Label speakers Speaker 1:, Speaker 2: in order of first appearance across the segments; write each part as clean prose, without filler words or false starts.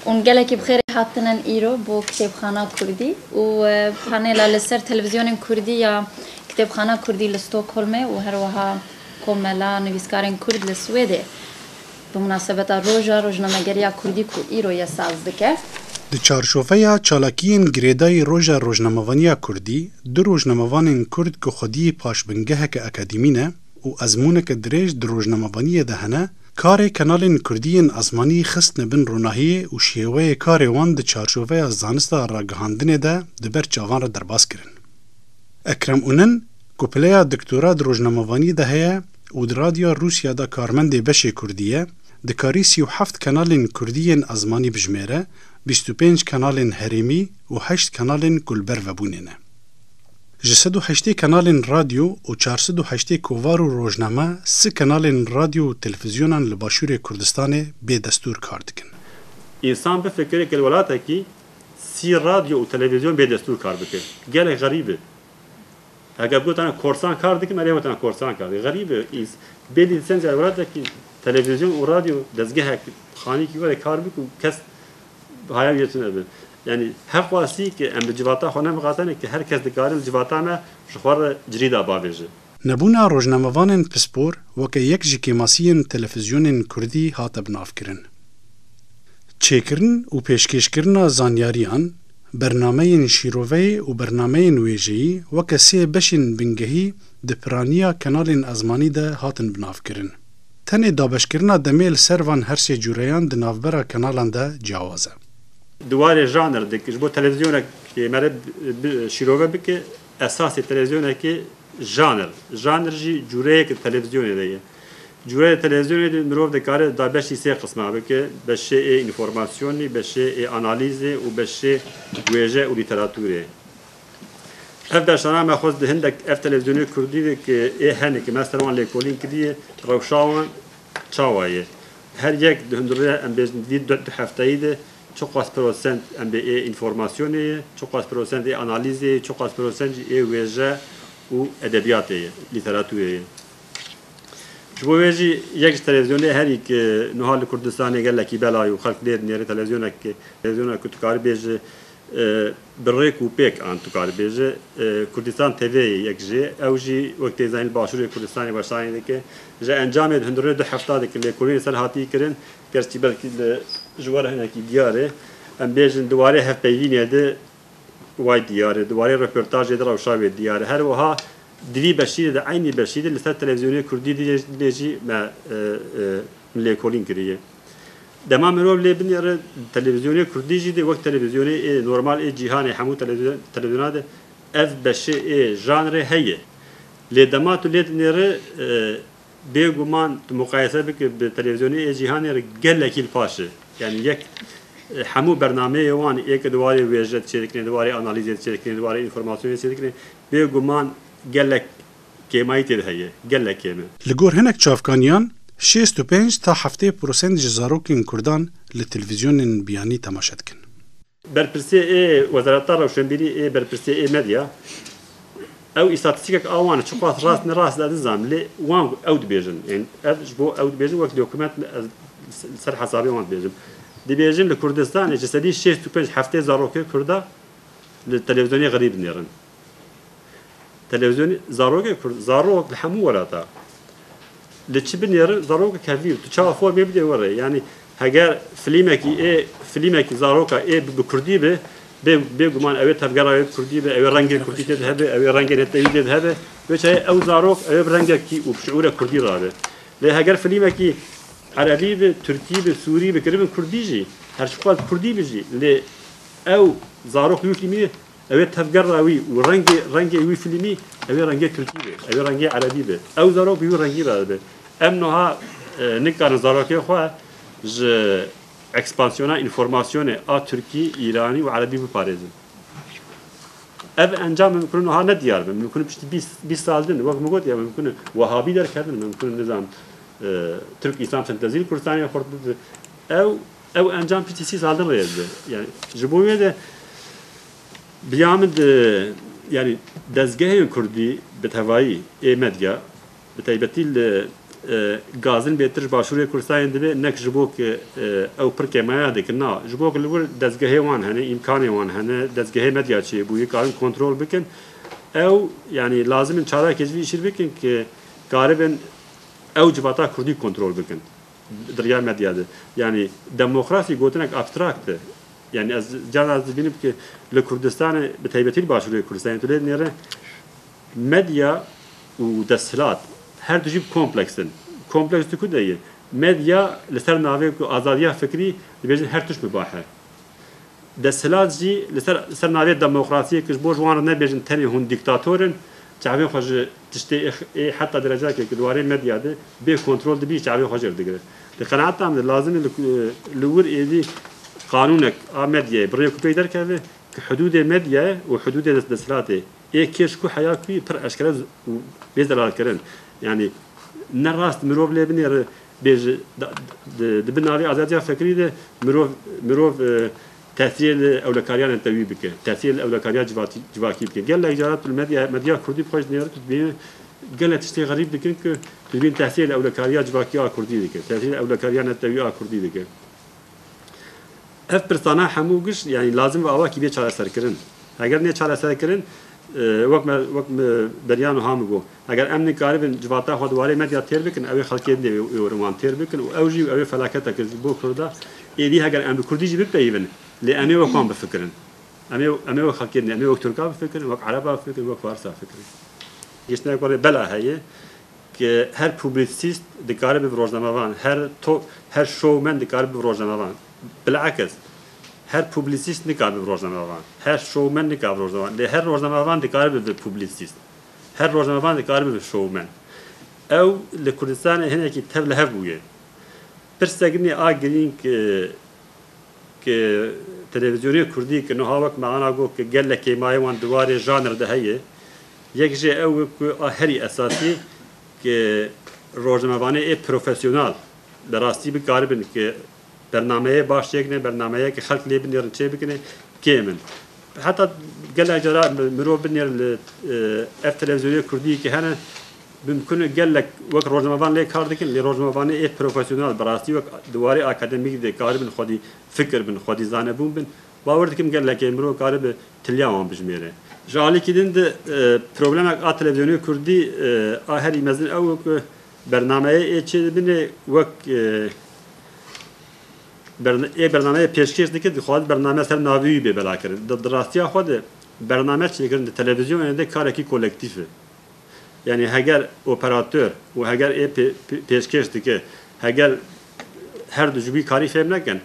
Speaker 1: ونقلك بخير حاطنا إيرو بو كتابخانة كردي وبانيلا لسر تلفزيون كردي يا كتابخانة كردي لستوكهولم وهروها كوملا نويسكارين كرد للسويدي بمناسبة روجا روجنامه‌گری‌یا کردی کو ایرو یا سازدکه
Speaker 2: د چارشوفیا چالاکین گریدای روژا روژنامه‌وانیا کردی دو روژنامه‌وانین کرد که خودی پاشبنگهک اکادیمینه و ازمونک دریج در روژنامه‌وانی دهنه کار کانالین کردین ازمانی خست نبن روناهی و شیوه کار وان د چارشوفیا زانستا راگهاندنه ده دبر چاوان را درباس کرن. اکرم اونن کوپلیا دکتورا در روژنامه‌وانی دهه و در رادیو روسیا دا کارمند بشه کردیه دکاری 37 کانالین کردین ازمانی بجمره 25 کانالین هریمی و 8 کانالین کلبر وبونینه. 608 کانالین رادیو و 408 کووار و روزنامه 3 کانالین رادیو و تلویزیونان لباشور کردستان به دستور کار دکن.
Speaker 3: انسان بفکره که الولاته کی 30 رادیو و تلویزیون به دستور کار بکن. گله غریبه. اگر بگوتن کورسان کار دکن مریه بگوتن کورسان کار دکن. غریبه ایست. به لیسنس الولاته کی تلویزیون و رادیو دستگاه خانی کی ولی کار بکن کس hayal yetine yani hep vasi ki em civata xone maqatane ki herkes dikarin civata me şxwar crida baveje
Speaker 2: nebuna rojnamevanên pispor weke yek ji kêmasiyên televizyonên Kurdî hat binavkirin. Çêkirin û pêşkêşkirina zanyariyan, bernameyên şîroveyê û bernameyên wêjeyî weke sê beşên bingehî di piraniya kanalên ezmanî de hatin binavkirin. Tenê dabeşkirina demê li ser van her sê cûreyan di navbera kanalan de ciyawaz e.
Speaker 3: Duvarê janr dikir bo televizyonek mere şîrove bike esasê televizyonekê janr jî cûreyek televizyonê de ye. Cûreyê televizyonê de mirov dikare da beşî sê qisma bike beşê ê informasyonî beşê ê analîzê û beşê wêje û lîteratûrê. Ev dersana me xwest di hindek ev televizyonê Kurdî de ki ê hene ki mesela wan lêkolîn kiriye rewşawan çawa ye. Her yek di hundirê em bêjin vî du hefteyî de çok az prosent em be informasyonê, çok az prosent analîzê, çok az prosent wêje û edebiyatê ye, lîteratûrê ye. Ji bo wê jî yek ji televizyonê herî ki niha li Kurdistanê gelekî belayê û xelk lê dinêre televizyonek ku tu karî bêje bi rêk û pêk an tu karî bêje Kurdistan TV'yê yek jê ew jî wek tê zanîn başûrê Kurdistanê başayê dike ji encamê di hundirê du hefta dike lêkolînê ser hatî kirin gerçi belkî li ji were hinekî diyarê em bêjin diwarê hevpeyvînê de way diyarê diwarê reportajê de rewşa wê diyarê her wiha divî beşîrê de aynî beşîrê li ser televizyonê Kurdî dê jî me lêkolîn kiriye. Dema mirov lê binêre televizyonê Kurdî jî de wek televizyonê normal cîhanê hemû televizyona de ev beşê janrê heye. Lê dema tu lê dinêre bêguman tu muqayese bike bi televizyonê cîhanê re gelekî paş e. Yani yek hemû bernameyê wan êk diwarê wêje çêdikine, diwarê analîzê çêdikine, diwarê informasyonê çêdikine bêguman gelek kêmayî tê de heye. Gelek kême.
Speaker 2: Li gor hinek çavkaniyan 65 ta 70% ji zarokên Kurdan li televizyonên biyanî temaşe dikin.
Speaker 3: Berpirsê Wezareta Rewşenbîrî berpirsê medya ew îstatîstîkek awan çi qas rast ne rast de dizam lê wan ew dibêjin. Yani ev ji bo ew dibêjin wek dokûment ser hesabê wan dibêjin. Dibêjin li Kurdistanê ji sedî 65 heftê zarokê Kurda li televizyonê xerîb dinêrin. Televizyonê zarokê Kurd zarok li hemû welata li çi binêrin zarokek hevî tu çawa formê bidê were yani heger filmekî zaroka bi Kurdî be bêguman ew ê tevgera wê Kurdî be ew ê rengê Kurdî tê de hebe ew ê rengê netewî tê de hebe wê çayê ew zarok ew bi rengekî û bi şiûrek Kurdî rabe. Lê heger filmekî Erebî be Tirkî be Sûrî be kiribin Kurdî jî her çi qas Kurdî be jî lê ew zarok wî filmî ew ê tevgera wî û rengê wî filmî ew ê rengê Tirkî be ew ê rengê Erebî be ew zarok bi wî rengî rabe. Em niha nikarin zarokê xwe ji ekspansiyona informasyonê a Tirkî, İranî û Erebî biparêzin. Ev encam mümkün niha ne diyar be mümkün piştî 20 sal din wek min got ya mümkün Wehabî derkevin mümkün nizam Türk İslam Sentezî Kurdistanê xort ew encam piştî 30 sal din rêz be. Yani ji bo wê de biyamid yani dezgehên Kurdî bi tevayî ê medya bi taybetî li گازن بهتر باشوری کردستان دبی نک جبوک او پر کمایا دکنا جبوک لور دزگه وان هنه امکان وان هنه دزگه مدیا چی بوی کارن کنترل بکن او yani lazım çare kezvi işir bikin ki gariben او civata Kurdi kontrol bikin دریا medyada yani demokrasi gotinek abstrakt yani az canaz bilim ki le Kurdistan betaybetil başvuruyor Kurdistan tüle nere medya و دستلات هر دوجی kompleksin kompleks تو کدیه medya لسر ناوی کو آزادیا فکری بیشتر هر توش مباحه دستلات جی لسر ناوی دموکراسی کش بوج وان نه بیشتر تنی هون دیکتاتورن تعبیر خواج تشتی حتی درجه که دواره medya ده به کنترل دبی تعبیر خواج دیگر لقناعت هم لازم لور ایدی قانونك medya برای کوپی در که حدود medya و حدود دستلاته كيش كو حياكي بر اشكال بيزدلال كرن يعني نراست مروف لبني بيج دبناري ازاديا فكري ده مروف تاثير اولكاريان التوي بك تاثير الاولكاريا جواكي بك قال لك جارات المديا كردي بخوش نير تبين قال تشتي غريب لكن تبين تاثير الاولكاريا جواكي كردي ديك تاثير الاولكاريان التوي كردي ديك اف برسانا حموقش يعني لازم اواكي بي چاره سر كرن اگر نه چاره سر كرن وقت بريان وهامجو اگر امن قارب جواتا خود واري مديا تير بكن او خلقيت دي ورمان تير بكن او جي او فلاكتا كزبو كردا ايدي اگر ام كردي جي بيبن لامي وقام بفكرن امي وخلقيت امي وتركا بفكرن وق عربا بفكرن وق فارسا بفكرن يشنا يقول بلا هي که هر پوبلیسیست دکاره به روزنامه‌وان هر شومن دکاره به روزنامه‌وان بالعکس هر پوبلیسیست نکار به روزنامه‌وان هر شومن نکار به روزنامه‌وان له هر روزنامه‌وان دکار به پوبلیسیست هر روزنامه‌وان دکار به شومن او لکردستان هنه کی تبله هبویه پرسگنی آگرین که تلویزیونی کردی که نهاوک معنا گو که گله کی مایوان دواره ژانر ده هیه یک جه او هری اساسی که روزنامه‌وان ای پروفسیونال دراستی بکاربن که برنامه باش یک نه برنامه که خلق لی بنیر چه بکنه کیمن حتی گله جرا مرو بنیر اف تلویزیونی کردی که هنه ممکنه گله وقت روزنامه‌وان لی کار دکن لی روزنامه‌وان ای پروفسیونال براستی وقت دواره اکادمیک ده کاربن خودی فکر بن خودی زانه بون بن باور دکم گله که مرو کارب تلیام بجمیره جالی کدین ده پروبلم ا تلویزیونی کردی هری مزن او برنامه ای چه بنه وقت برنامه پیشکش دکه خود برنامه سر ناوی به بلا کرد دراستی خود برنامه چه کرد تلویزیون ده کاری کی کلکتیفه یعنی اگر اپراتور و اگر پیشکش دکه اگر هر دو جوی کاری فهم نکن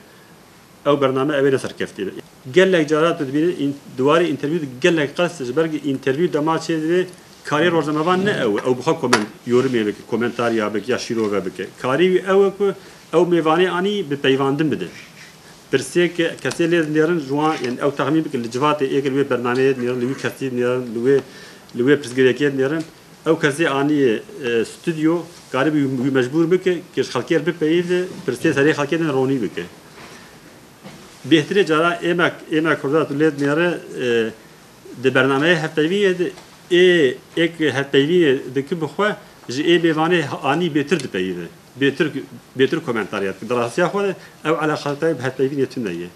Speaker 3: او برنامه اولی سرکفتی گله جارات ببینید این دواری اینترویو گله قصد برگ اینترویو دما چه ده کاری روزنامه‌وان نه او بخواد کامنت یورمی بک کامنتار یا بک یا شیرو بک کاری او میوانی آنی به پیوندن بده برسه که کسی لید نیرن جوان یعنی او تخمین بکن لجوات ایک لوی برنامه نیرن لوی کسی نیرن لوی پرسگریکیت نیرن او کسی آنی استودیو کاری بی مجبور بکه که خلقیر بپیید برسه سری خلقیر رونی بکه بهتره جارا ایما کردات لید نیره ده برنامه هفته‌ویه ایک هفته‌ویه دکی بخواه جی ای میوانی آنی بهتر دپیده بهتر کامنتاریات دراستی خود او علاقاتی به هفته‌وی نتونیه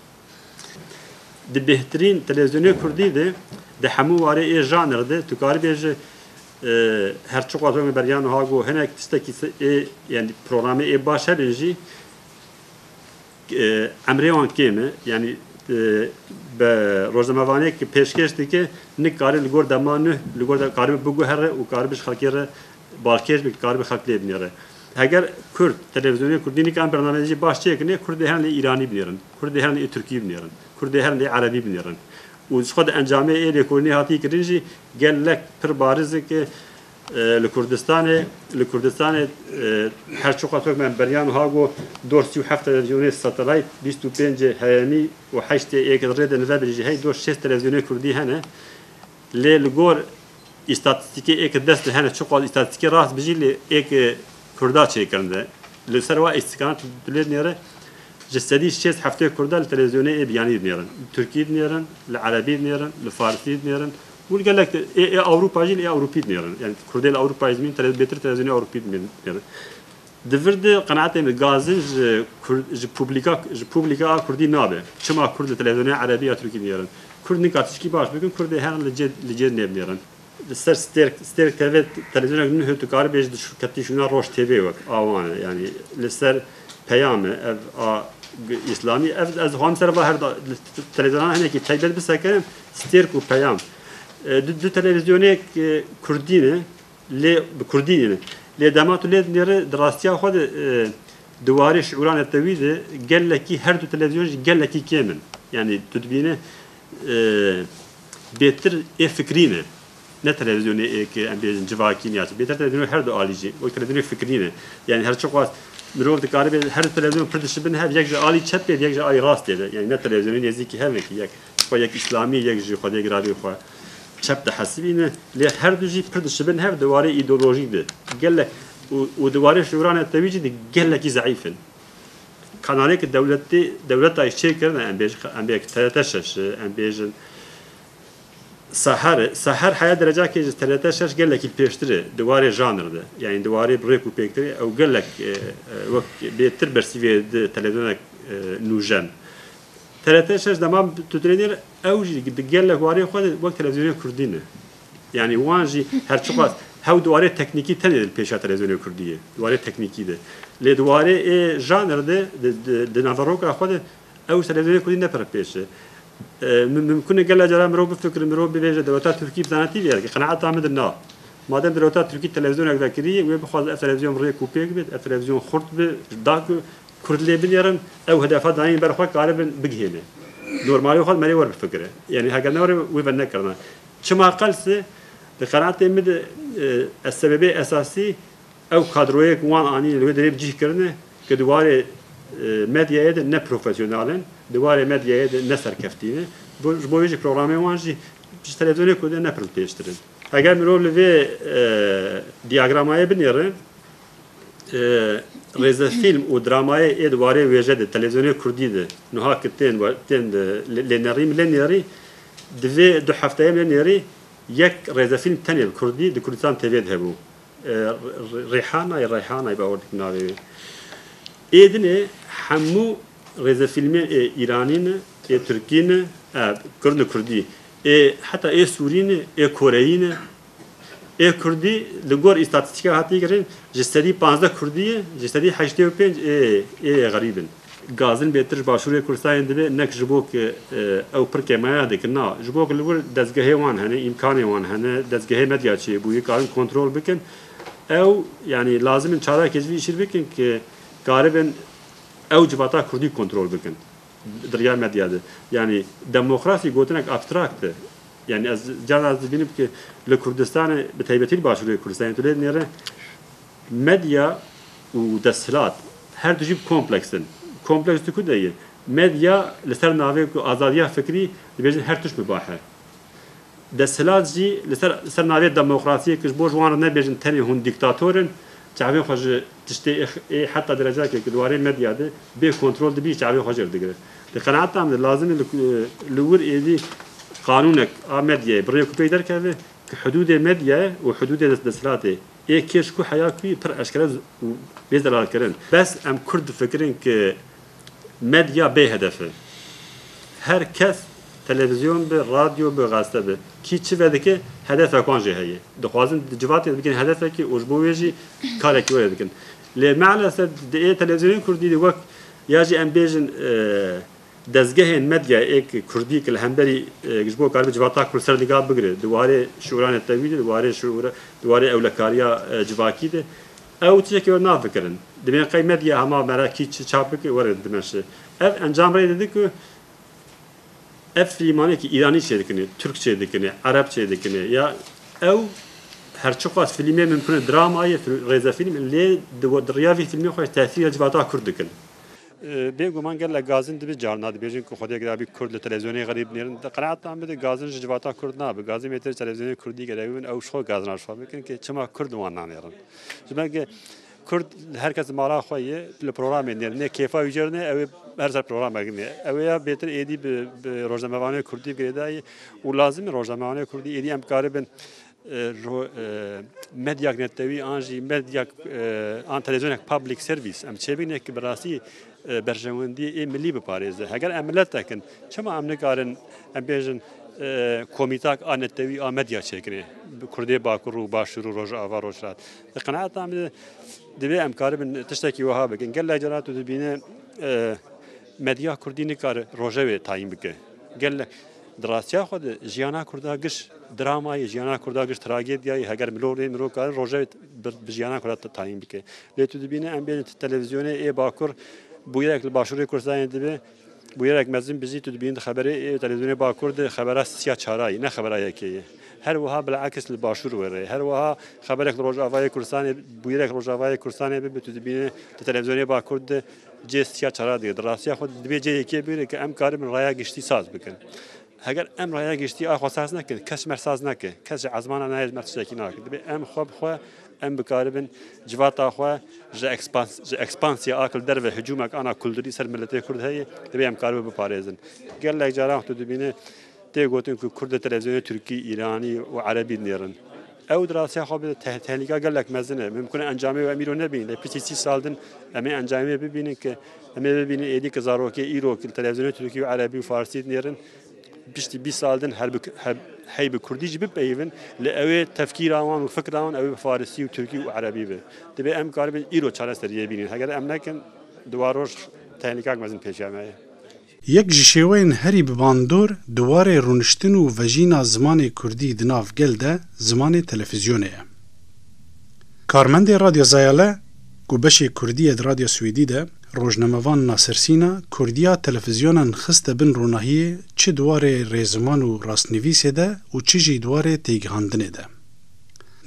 Speaker 3: ده بهترین تلویزیونی کردی ده همو واره ای ژانر ده تو کاری بیش هر چه قطعه بریان ها گو هنر کتستی یعنی برنامه ای باشه بنجی امریان کیمه یعنی به روزنامه‌وانی که پیشکش دیگه نکاری لگور دمانه لگور کاری بگو هر و کاری بش خالکیره بالکیش به کاری بخالک لیبنیره اگر کرد تلویزیونی کردی نیکان برنامه‌ای باشه کنه کرد هرن ایرانی بنیرن کرد هرن ترکی بنیرن کرد هرن عربی بنیرن و خود انجامه ای کنی هاتی کردنجی گلک پر بارزه که لکردستان هر چه قطعه من بریان هاگو دور 37 تلویزیونی ساتلایت 25 هیمی و 8 یک رد نوبرجی هی دور 6 تلویزیونی کردی هنه لگور استاتستیکی یک دست هنه چه قال استاتستیکی راست بجی یک کردا چه کنده لسروا استکانت دلید نیره جسدی 6 هفته کردا تلویزیونی بیانی نیرن ترکی نیرن العربی نیرن الفارسی نیرن وقال لك اوروبا جيل اوروبي نيرن يعني كرديل اوروبا يزمين بيتر تلفزيون اوروبي نيرن دفرد قناعتي من غازن ج بوبليكا كردي نابه شما كرد تلفزيونية عربية تركي نيرن كرد نكاتشكي باش بكن كرد هان لجد نيرن السر ستير تلفزيون منه تكار بيج كتي شونا روش تي في وقت اوان يعني لسر بيامه اسلامي از هم سر هر تلفزيون هناك تايبل بسكن ستير كو بيام دو تلفزيونية كردينه لي بكردينه لي دامات ولاد نير دراستيا خود دواري شعوران التويد قال لك هر دو تلفزيون قال لك كامل يعني تدبينه بيتر فكرينه نه تلفزيون که ام بیشتر جواکی نیست بهتر تلفزیون هر دو عالیه و تلفزیون فکرینه یعنی هر چقدر مروف دکاره به هر تلفزیون پردش بنه هر یک جا عالی چپ به یک جا عالی راست دیده یعنی نه تلفزیون نزدیکی هم یک خو یک اسلامی یک جی خود گرایی خو چپ تحسبینه لی هر دو جی پردش بنه هر دواره ایدئولوژی ده گله و دواره شوران التویجی ده گله کی ضعیفن کانالی که دولت ایشی کرده ام بیشتر تشش ام بیشتر سحر حياة درجة كي ثلاثة شش قال لك البيشتري دواري جانر ده يعني دواري بريكو بيكتري أو قال لك وقت بيتربر سيفي تلفزيونك نوجان ثلاثة شش دمام تترينير أوجي قال لك واري خود وقت تلفزيون كردينه يعني وانجي هرشقاس هاو دواري تكنيكي تاني البيشة تلفزيون كردية دواري تكنيكي ده لدواري جانر ده نافروكا خود أو تلفزيون كردينه بر بيشه ممكن قال جرا مرو بفكر مرو بيجا دولتات تركي بزانتي بيرك قناعه عامد النا ما دام دولتات تركي تلفزيون ذاكريه وبخاز تلفزيون ريكو بيك بيت تلفزيون خرط داك كرد لي بنيرن او هدفات داين برخوا غالبا بقهينه نورمالي خد مالي ور بفكره يعني هاك نور وبنكرنا شما قلس بقناعه مد السبب الاساسي او كادرويك وان اني اللي دريب جي كرنه كدواري ميديا نه بروفيسيونالن دواره مدیه نسر کفتینه بویژه برنامه وانجی تلفزیونی کده نه پرپیشترن اگر مرو لوی دیاگرامای بنیره رز فیلم و درامای دواره ویژه تلفزیونی کردی ده نها کتن و تن لنری دوی دو هفته لنری یک رز فیلم تنی کردی دکردستان تیوید هبو ریحانه باورد کناری ایدنه همو رز فیلم ایرانیه ترکیه کرد کردی حتی سورینه کرهینه کردی لگور استاتستیکا هاتی کرد جستدی 15 کردیه جستدی 85 غریبن گازن بهتر باشوری کردستان دبی نک جبوک او پرکه ما دکنا جبوک لگور دستگاه وان هنه امکان وان هنه دستگاه مدیا چی بوی کارن کنترل بکن او يعني لازم ان شاء كذي يصير بكن كقاربا او جبهات كردي كنترول بكن دريا مدياده يعني ديمقراطي قلتلك ابستراكت يعني از جانا بيني بك لكردستان بتهيبتي باشوري كردستان تولد نيره مديا ودسلات هر دوجي كومبلكسن كومبلكس تكوديه مديا لسر ناوي ازاديه فكري بيجن هر توش مباحه دسلات جي لسر ناوي ديمقراطيه كش بوجوان نبيجن تاني هون ديكتاتورن تعبين خرج تشتي حتى درجات كدواري مديا ده بي كنترول دبي تعبين خرج دغره القناعه تام لازم لور ايدي قانونك مديا بريكو بيدر كذا حدود مديا وحدود دسلات كيش كو حياكي بر اشكال بيزدلال كرن بس ام كرد فكرين ك مديا به هدفه هر کس تلویزیون به رادیو به غازه به کی چی وده که هدف اکانجه هیه دخوازن جوابی بگن هدفه که اوجبویجی کاری که ورد کن لمعلسه ده تلویزیون کردی وقت یاجی ام بیجن دزگه مدیا ایک کردی که همبری جبو کار به جوابا کل سر نگاه بگیره دواره شوران التویج دواره اولکاریا جواکی ده او چیزی که ورنا فکرن دبین قی مدیا هما مرا کی چاپ که ورد دمشه اف انجام رای که اف فیلمانی که ایرانی چه دکنه ترک چه دکنه عرب چه دکنه یا او هر چقدر فیلمی ممکنه درامایی رضا فیلم لی دریافی فیلمی خوش تاثیر جوابا کرد دکن بيجو من قال لك غازن دبي جارنا دبي يجين كخدي قرابي كرد التلفزيوني غريب نيرن قناعت عم بده غازن جواتا كردنا بغازن متر تلفزيوني كردي قراوين او شو غازن عارفه لكن كما كرد وانا نيرن جماعه كرد herkes مالا خويه البروغرام نيرن كيفا يجرنه او هر سر بروغرام اگنه او يا بهتر ايدي روزنامه‌وانه كردي گردای و لازم روزنامه‌وانه كردي ايدي ام قاربن مدیاک نتوی آنجی مدیاک آن تلویزیونک پابلیک سرویس ام چه بینه که براسی برجواندی ملی بپارێزه هەگەر ئەم ملت دەکەن چما ئەم نکارن ئەم بێژن کۆمیتاک ئا نەتەوی ئا مەدیا چێکرێ کوردێ باکوڕ و باشوور و ڕۆژئاوا ڕۆژهەڵات قەناعەتام دەبێ ئەم کارە بن تشتێکی وەها بکەن گەل لای جارات و دەبینێ مەدیا کوردی نکارە ڕۆژەوێ تاین بکە گەل دراستیا خود ژیانا کوردا گشت درامای ژیانا کوردا گشت تراژدیای هەگەر مرۆ کار ڕۆژەوێ ژیانا کوردا تاین بکە لێ تو دەبینێ ئەم بێن تەلەڤیزیۆنێ ئێ باکوڕ بویەک لە باشووری کوردستانی دەبێ بویەک مەزن بزی تو دەبین خەبەرێ تەلەڤیزیۆنێ باکوور خەبەرە سیا چارایی نە خەبەرایەکەیە هەروەها بالعکس لە باشوور وەرێ هەروەها خەبەرێک لە ڕۆژئاوای کوردستانی بویەک ڕۆژئاوای کوردستانی بێ تو دەبینێ تەلەڤیزیۆنێ باکوور جێ سیا چارا دێ دراستیا خۆ دەبێ جێیەکێ بێرێ کە ئەم کارە من ڕایا گشتی ساز بکەن هەگەر ئەم ڕایا گشتی ئاخوا ساز نەکەن کەس مەرساز نەکە کەس عەزمانە نایێت مەرسێکی ناکە دەبێ ئەم خۆ بخوا ئەم بکاربن جواتاخوا ژە ئەکسپانسیا ئاکل دەرەوە هجوومێک ئانا کولتوری سەر ملەتێ کورد هەیە دەبێ ئەم کارە بپارێزن گەلێک جاران تو دەبینێ تێگوتن کو کوردە تەلەڤیزیۆنی تورکی ئیرانی و عەرەبی نێرن ئەو دراسیا خۆ تەهلیکا گەلێک مەزنە ممکنە ئەنجامی و ئەمیرۆ نەبین لە پچی 30 ساڵدن ئەمێ ئەنجامی ببینین کە ئەمێ ببینین ئێدی کە زارۆکێ ئیرۆ تەلەڤیزیۆنی تورکی و عەرەبی و فارسی نێرن پشتی 20 ساڵدن هەی بە کوردیش بپەیون لە ئەوێ تەفکیراوان و فکراوان ئەوێ فارسی و تورکی و عەرەبی بێ دەبێ ئەم کار بن ئیرۆ چارەسەریە بینین هەگەر ئەم نەکەن دوا ڕۆژ تەهلیکاک مەزن پێشیامەیە
Speaker 2: یەک ji şêweyên herî bibandor diwarê rûniştin û vejîna zimanê Kurdî di nav gel de zimanê televîzyonê ye. Karmendê Radyo Zayale ku beşê Kurdî di Radyo Swêdî de rojnamevan Nasirsîna Kurdiya televîzyonan xiste bin ronahiyê çi diwarê rêziman û rastnivîsê de û çi jî diwarê têgihandinê de.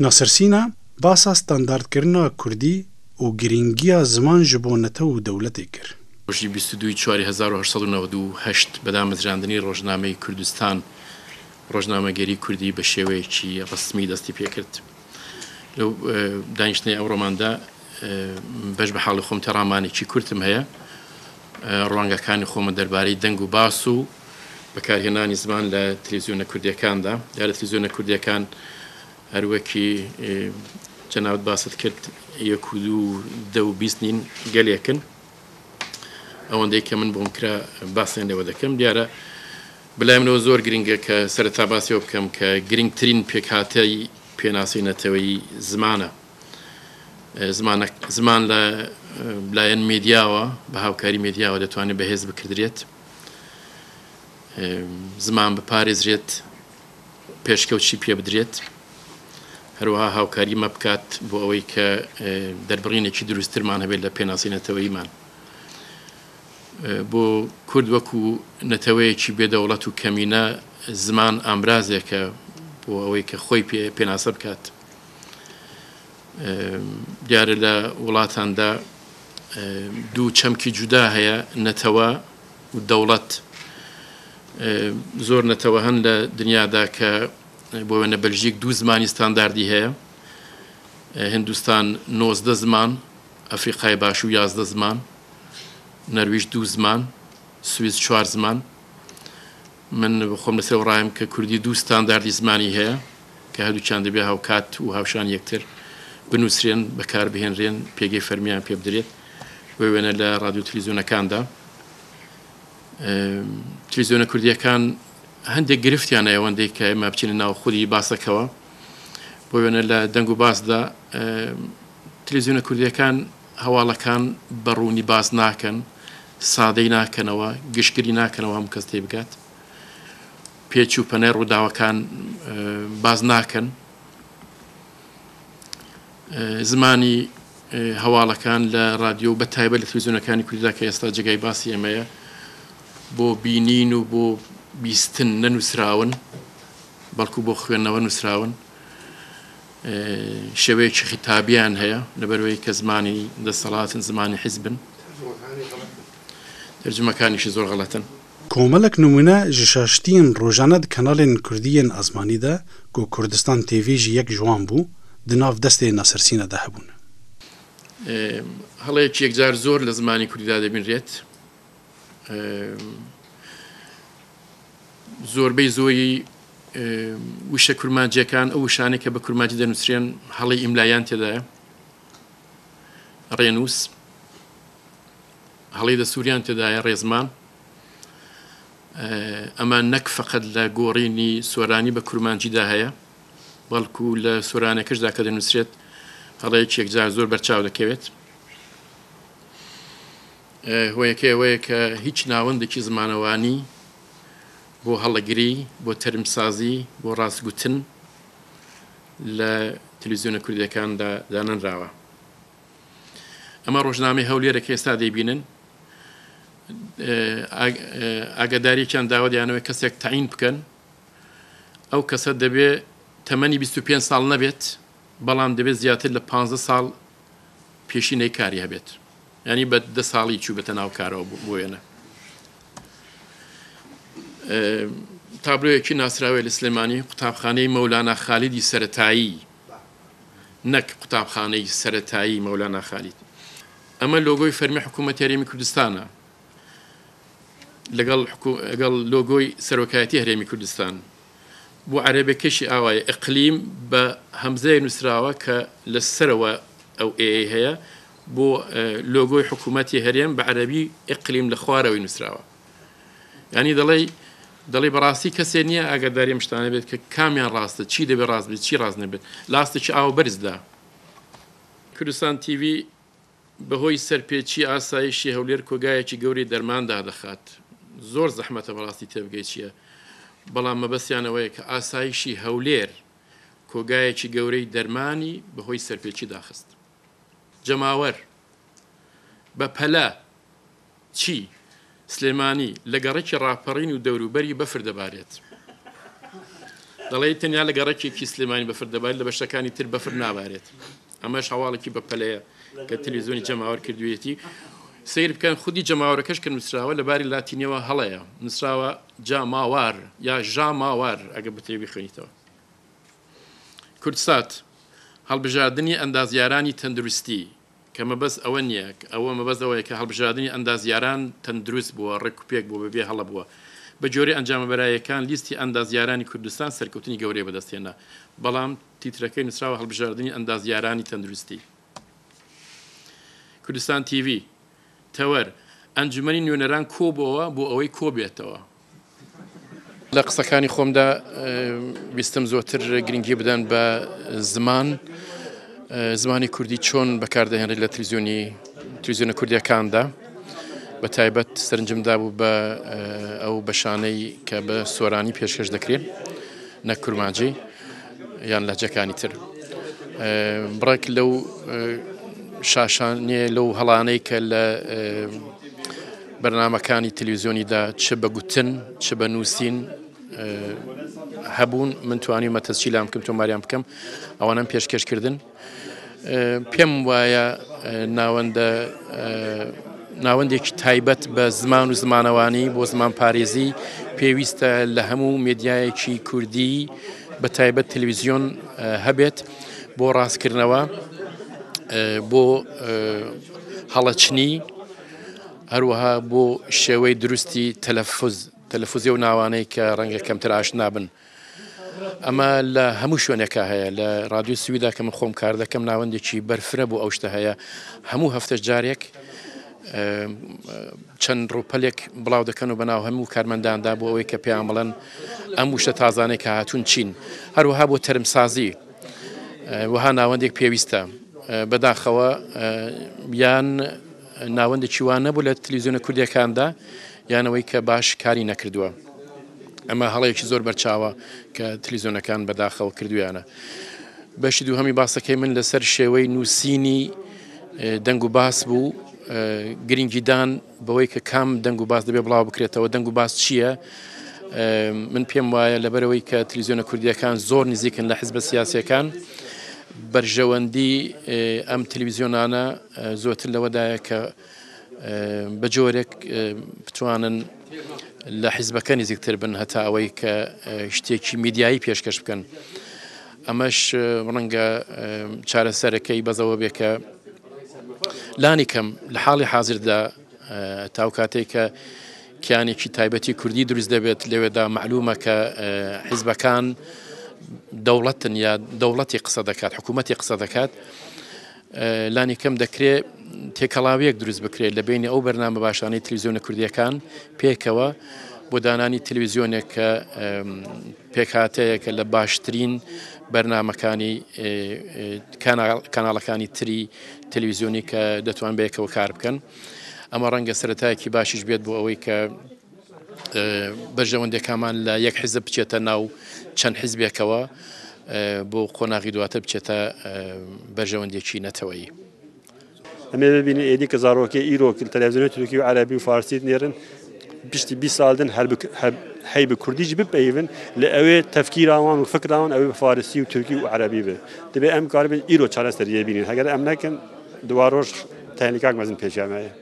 Speaker 2: Nasirsîna basa standardkirina Kurdî û girîngiya ziman ji bo nete û dewletê kir.
Speaker 4: ڕۆژی 22/4/1998 بەدامەزراندنی ڕۆژنامەی کوردستان ڕۆژنامەگەری کوردی بە شێوەیەکی ڕسمی دەستی پێکرد لەو دانیشتنی ئەو ڕۆماندا بەش بە حاڵی خۆم تەڕامانێکی کورتم هەیە ڕوانگەکانی خۆمە دەربارەی دەنگ و باس و بەکارهێنانی زمان لە تەلەڤیزیۆنە کوردیەکاندا یا لە تەلەڤیزیۆنە کوردیەکان هەروەکی جەنابەت باست کرد 1 نین گەلێکن ئەوەندەی کە من بۆم کرا باسیان لێوە دەکەم دیارە بەلای منەوە زۆر گرنگە کە سەرەتا باسیەوە بکەم کە گرنگترین پێکهاتەی پێناسینەتەوەی زمانە زمان لە لایەن مێدیاوە بە هاوکاری مێدیاوە دەتوانێت بەهێز بکردرێت زمان بپارێزرێت پێشکەوتشی پێ بدرێت هەروەها هاوکاری مە بکات بۆ ئەوەی کە دەربڕینێکی دروستترمان هەبێت لە پێناسینەتەوەیمان بۆ کورد وەکو نەتەوەیەکی بێدەوڵەت و کەمینە زمان ئامرازێکە بۆ ئەوەی کە خۆی پێناسە بکات دیارە لە وڵاتاندا دوو چەمکی جودا هەیە نەتەوە و دەوڵەت زۆر نەتەوە هەن لە دنیادا کە بۆ وێنە بەلژیک 2 زمانی ستانداردی هەیە هندوستان 19 زمان ئەفریقای باش و 11 زمان نەرویج 2 زمان سویس 4 زمان من بخۆم لەسەر ڕایم کە کوردی 2 ستانداردی زمانی هەیە کە هەردووچیان دەبێ هاوکات و هاوشان یەکتر بنووسرێن بەکاربهێنرێن پێگەی فەرمیان پێ بدرێت بۆ وێنە لە ڕادیۆ تەلەڤیزیۆنەکاندا تەلەڤیزیۆنە کوردیەکان هەندێک گرفتیان ئەوەندەی کە ئێمە بچینە ناو خودی باسەکەوە بۆ وێنە لە دەنگ و باسدا تەلەڤیزیۆنە کوردیەکان هەواڵەکان بەڕوونی باز ناکەن سادەی ناکەنەوە گشتگیری ناکەنەوە هەموو کەس تێ بگات پێچ و پەنای ڕووداوەکان باز ناکەن زمانی هەواڵەکان لە ڕادیۆ بە تایبەت لە تەلەڤیزیۆنەکانی کوردیدا کە ئێستا جێگای باسی ئێمەیە بۆ بینین و بۆ بیستن نەنووسراون بەڵکو بۆ خوێندنەوە نووسراون شێوەیەکی خیتابیان هەیە لەبەرەوەی کە زمانی دەسەڵاتن زمانی حیزبن تەرجمەکانیشی زۆر غەڵەتن
Speaker 2: کۆمەڵێک نمونە ji şaştiyên rojane di kanalên Kurdî yên Ezmanî de ku Kurdistan TV jî yek ji wan bû di nav destê Nasirsîna de hebûn
Speaker 4: هەڵەیەکی یەکجار زۆر لە زمانی کوردیدا دەبینرێت زۆربەی زۆری وشە کورمانجیەکان ئەو وشانێک کە بە کورمانجی دەنووسرێن هەڵی ئیملایان تێدایە ڕێنووس هەڵی دەستوریان تێدایە ڕێزمان ئەمە نەک فقط لە گۆڕینی سۆرانی بە کورمانجیدا هەیە بەڵکو لە سۆرانەکەشدا کە دەنووسرێت هەڵەیەک یەکجار زۆر بەرچاو دەکەوێت هۆیەکە ئەوەیە کە هیچ ناوەندێکی زمانەوانی بۆ هەڵەگری بۆ تەرمسازی بۆ ڕاستگوتن لە تەلەڤیزیۆنە کوردیەکاندا دانەنراوە ئەمە ڕۆژنامەی هەولێرە کە ئێستا دەیبینن ئاگاداریەکیان داوەدیانەوەی کەسێک تەعین بکەن ئەو کەسە دەبێت تەمەنی 25 ساڵ نەبێت بەڵام دەبێت زیاتر لە 15 ساڵ پێشینەی کاری هەبێت ینی بە 10 ساڵی چوو بێتە ناو کارەوە بۆ وێنە تابلۆیەکی ناسراوی لە سلێمانی قوتابخانەی مەولانا خالیدی سەرەتایی نەک قوتابخانەی سەرەتایی مەولانا خالید ئەمە لۆگۆی فەرمی حکوومەت هەرێمی کوردستانە لەگەڵ لۆگۆی سەرۆکایەتی هەرێمی کوردستان بۆ عەرەبەکەشی ئاوایە ئیقلیم بە هەمزەیە نووسراوە کە لەسەرەوە ئەو هەیە بۆ لۆگۆی حکوومەتی هەرێم بە عەرەبی ئیقلیم لە خوارەوەی نووسراوە ینی دەڵێ بەڕاستی کەسێ نییە ئاگاداری شتانە بێت کە کامیان ڕاستە چی دەبێت ڕاست بێت چی ڕاست نەبێت لاستێکی ئاو بەرزدا کوردستان تیڤ بەهۆی سەرپێچی ئاسایشی هەولێر کۆگایەکی گەوری دەرماندا دەخات زۆر زەحمەتە بەڕاستی تێبگەی چییە بەڵام مەبەستیانەوەیە کە ئاسایشی هەولێر کۆگایەکی گەورەی دەرمانی بەهۆی سەرپێچی داخست جەماوەر بە پەلە چی سلێمانی لە گەڕێکی ڕاپەڕین و دەوروبەری بەفر دەبارێت دەڵێ تەنیا لە گەڕێکێکی سلێمانی بەفر دەبارێت لە بەشەکانی تر بەفر نابارێت ئەمەش هەواڵێکی بە پەلەیە کە تەلەڤیزیۆنی جەماوەر کردوویەتی سیر بکەن خودی جەماوەرەکەش کە نووسراوە لەباری لاتینیەوە هەڵەیە نووسراوە جاماوار یا ژاماوار ئەگە بەتێ بخوێنیتەوە کوردسات هەڵبژاردننی ئەندازیارانی تەندروستی کە مەبەست ئەوە نییە ئەوە مەبەست ئەوەیە کە هەڵبژاردننی ئەندازیاران تەندروست بووە ڕێکوپێک بوو بەبێ هەڵە بووە بە جۆری ئەنجامەبەرایەکان لیستی ئەندازیارانی کوردستان سەرکەوتنی گەورەی بەدەستێنا بەڵام تیترەکەی نووسراوە هەڵبژاردننی ئەندازیارانی تەندروستی کوردستان تیڤ تەوەر ئەنجومەنی نوێنەران کۆبەوە بۆ ئەوەی کۆبێتەوە لە قسەکانی خۆمدا ویستم زۆرتر گرنگی بدەن بە زمانی کوردی چۆن بەکاردەهێنرێت لە تەلەڤیزیۆنە کوردیەکاندا بە تایبەت سەرنجمدا بوو بە ئەو بەشانەی کە بە سۆرانی پێشکەش دەکرێن نەک کورمانجی یان لەهجەکانی تر بڕێک لەو شاشانێ لەو هەڵانەی کە لە بەرنامەکانی تەلەڤیزیۆنیدا چ بە گوتن چ بە نووسین هەبوون من توانیمە تەسجیلام بکەم تۆماریان بکەم ئەوانم پێشکەشکردن پێم وایە ناوەندێکی تایبەت بە زمان و زمانەوانی بۆ زمان پارێزی پێویستە لە هەموو مێدیایەکی کوردی بە تایبەت تەلەڤیزیۆن هەبێت بۆ ڕاستکردنەوە بۆ هەڵەچنی هەروەها بۆ شێوەی دروستی تەلەفوزی و ناوانەی کە ڕەنگە کەمتر ئاشنا بن ئەمە لە هەموو شوێنێکە هەیە لە ڕادیۆ سویدا کە من خۆم کار دەکەم ناوەندێکی بەرفرە بۆ ئەو شتە هەیە هەموو هەفتەش جارێک چەند ڕووپەلێک بڵاو دەکەن و بەناو هەموو کارمەنداندا بۆ ئەوەی کە پێیان بڵێن ئەم وشە تازانەی کە هاتوون چین هەروەها بۆ تەرمسازی وەها ناوەندێک پێویستە بەداخەوە یان ناوەندێکی وان نەبوو لە تەلەڤیزیۆنە کوردیەکاندا یانەوەی کە باش کاری نەکردووە ئەمە هەڵەیەکی زۆر بەرچاوە کە تەلەڤیزیۆنەکان بەداخەوە کردویانە بەشی دووهەمی باسەکەی من لەسەر شێوەی نووسینی دەنگ و باس بوو گرنگیدان بەوەی کە کام دەنگ و باس دەبێ بڵاو بکرێتەوە دەنگ و باس چییە من پێم وایە لەبەرەوەی کە تەلەڤیزیۆنە کوردیەکان زۆر نزیکن لە حیزبە سیاسیەکان بەرژەوەندی ئەم تەلەڤیزیۆنانە زۆرتر لەوەدایە کە بە جۆرێک بتوانن لە حیزبەکە نزیکتر بن هەتا ئەوەی کە شتێکی میدیایی پێشکەش بکەن ئەمەش ڕەنگە چارەسەرەکەی بەزەوە بێ کە لانی کەم لە حاڵی حازردا تاو کاتێک کە کیانێکی تایبەتی کوردی دروست دەبێت لەوێدا معلومە کە حیزبەکان دەوڵەتن یا دەوڵەتی قسە دەکات حکوومەتی قسە دەکات لانی کەم دەکرێت تێکەڵاویەک دروست بکرێت لە بینی ئەو بەرنامە باشانەی تلویزیۆنە کوردیەکان پێکەوە بۆ دانانی تلویزیۆنێک کە پێکهاتەیە کە لە باشترین بەرنامەکانی کاناڵەکانی تری تلویزیۆنی کە دەتوان بەیەکەوە کار بکەن ئەمە ڕەنگە سەرەتایەکی باشیش بێت بۆ ئەوەی کە بەرژەوەندەکانمان لە یەک حیزب بچێتە ناو چەند حیزبێکەوە بۆ قۆناغی دواتر بچێتە بەرژەوەندێکی نەتەوەیی.
Speaker 3: ئەمێ ببینی ئێدی کە زارۆکێ ئیرۆ تەلەڤیزیۆنی تورکی و عەرەبی و فارسیت نێرن پشتی 20 ساڵدن هەی بە کوردیش بپەیون لە ئەوێ تەفکیراوان و فکراوان ئەوێ فارسی و تورکی و عەرەبی بێ دەبێ ئەم کار بێت ئیرۆ چارەسەریە بینین هەگەر ئەم نەکەن دووا ڕۆژ تەکنیکاک مەزن پێشیانایە.